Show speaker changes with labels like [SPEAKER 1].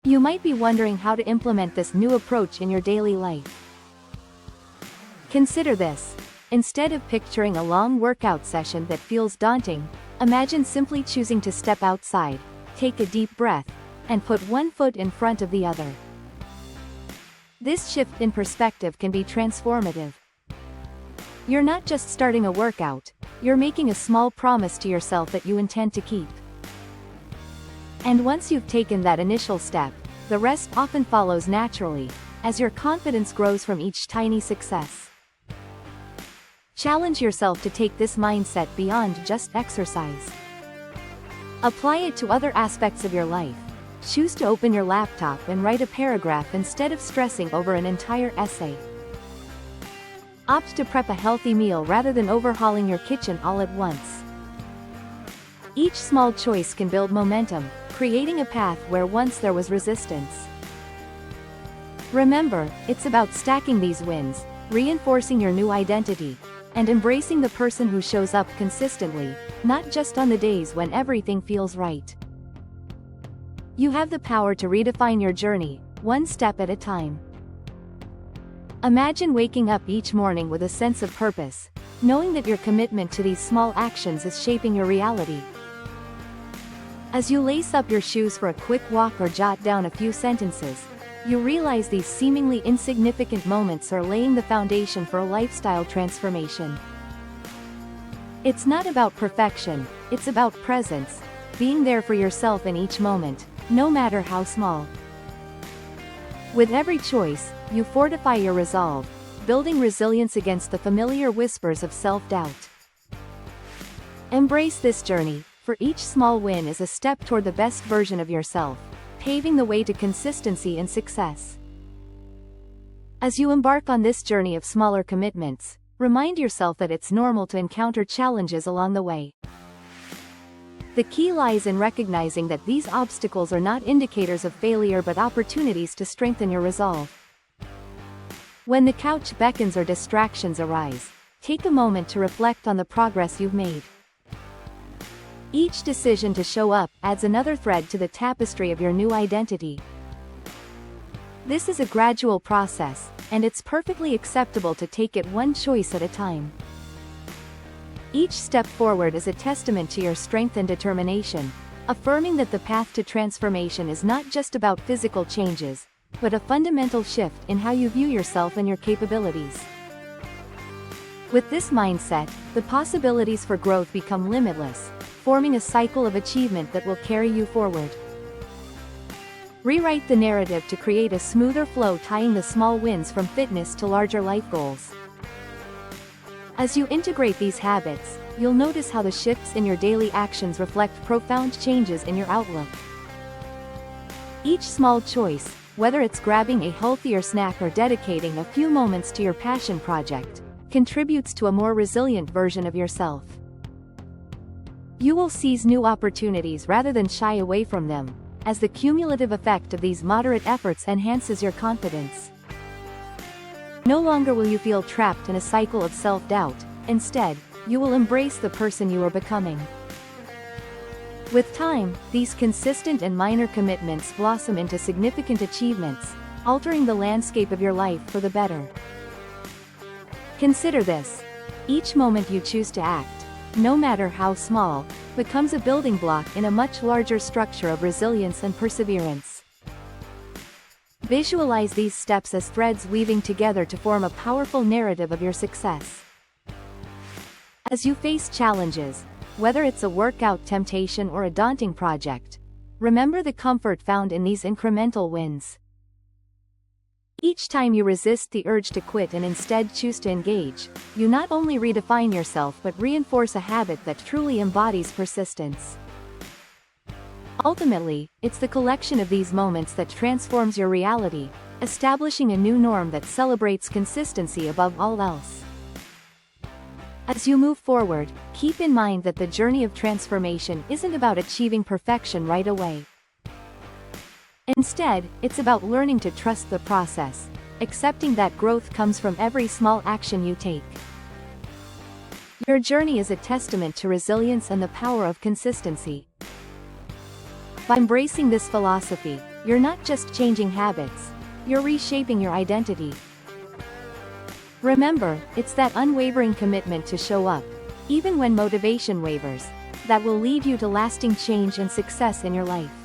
[SPEAKER 1] You might be wondering how to implement this new approach in your daily life. Consider this. Instead of picturing a long workout session that feels daunting, imagine simply choosing to step outside, take a deep breath, and put one foot in front of the other. This shift in perspective can be transformative. You're not just starting a workout, you're making a small promise to yourself that you intend to keep. And once you've taken that initial step, the rest often follows naturally, as your confidence grows from each tiny success. Challenge yourself to take this mindset beyond just exercise. Apply it to other aspects of your life. Choose to open your laptop and write a paragraph instead of stressing over an entire essay. Opt to prep a healthy meal rather than overhauling your kitchen all at once. Each small choice can build momentum, creating a path where once there was resistance. Remember, it's about stacking these wins, reinforcing your new identity, and embracing the person who shows up consistently, not just on the days when everything feels right. You have the power to redefine your journey, one step at a time. Imagine waking up each morning with a sense of purpose, knowing that your commitment to these small actions is shaping your reality. As you lace up your shoes for a quick walk or jot down a few sentences, you realize these seemingly insignificant moments are laying the foundation for a lifestyle transformation. It's not about perfection, it's about presence, being there for yourself in each moment, no matter how small. With every choice, you fortify your resolve, building resilience against the familiar whispers of self-doubt. Embrace this journey, for each small win is a step toward the best version of yourself, paving the way to consistency and success. As you embark on this journey of smaller commitments, remind yourself that it's normal to encounter challenges along the way. The key lies in recognizing that these obstacles are not indicators of failure but opportunities to strengthen your resolve. When the couch beckons or distractions arise, take a moment to reflect on the progress you've made. Each decision to show up adds another thread to the tapestry of your new identity. This is a gradual process, and it's perfectly acceptable to take it one choice at a time. Each step forward is a testament to your strength and determination, affirming that the path to transformation is not just about physical changes, but a fundamental shift in how you view yourself and your capabilities. With this mindset, the possibilities for growth become limitless, forming a cycle of achievement that will carry you forward. Rewrite the narrative to create a smoother flow, tying the small wins from fitness to larger life goals. As you integrate these habits, you'll notice how the shifts in your daily actions reflect profound changes in your outlook. Each small choice, whether it's grabbing a healthier snack or dedicating a few moments to your passion project, contributes to a more resilient version of yourself. You will seize new opportunities rather than shy away from them, as the cumulative effect of these moderate efforts enhances your confidence. No longer will you feel trapped in a cycle of self-doubt, instead, you will embrace the person you are becoming. With time, these consistent and minor commitments blossom into significant achievements, altering the landscape of your life for the better. Consider this. Each moment you choose to act, no matter how small, becomes a building block in a much larger structure of resilience and perseverance. Visualize these steps as threads weaving together to form a powerful narrative of your success. As you face challenges, whether it's a workout temptation or a daunting project, remember the comfort found in these incremental wins. Each time you resist the urge to quit and instead choose to engage, you not only redefine yourself but reinforce a habit that truly embodies persistence. Ultimately, it's the collection of these moments that transforms your reality, establishing a new norm that celebrates consistency above all else. As you move forward, keep in mind that the journey of transformation isn't about achieving perfection right away. Instead, it's about learning to trust the process, accepting that growth comes from every small action you take. Your journey is a testament to resilience and the power of consistency. By embracing this philosophy, You're not just changing habits, you're reshaping your identity. Remember, it's that unwavering commitment to show up, even when motivation wavers, that will lead you to lasting change and success in your life.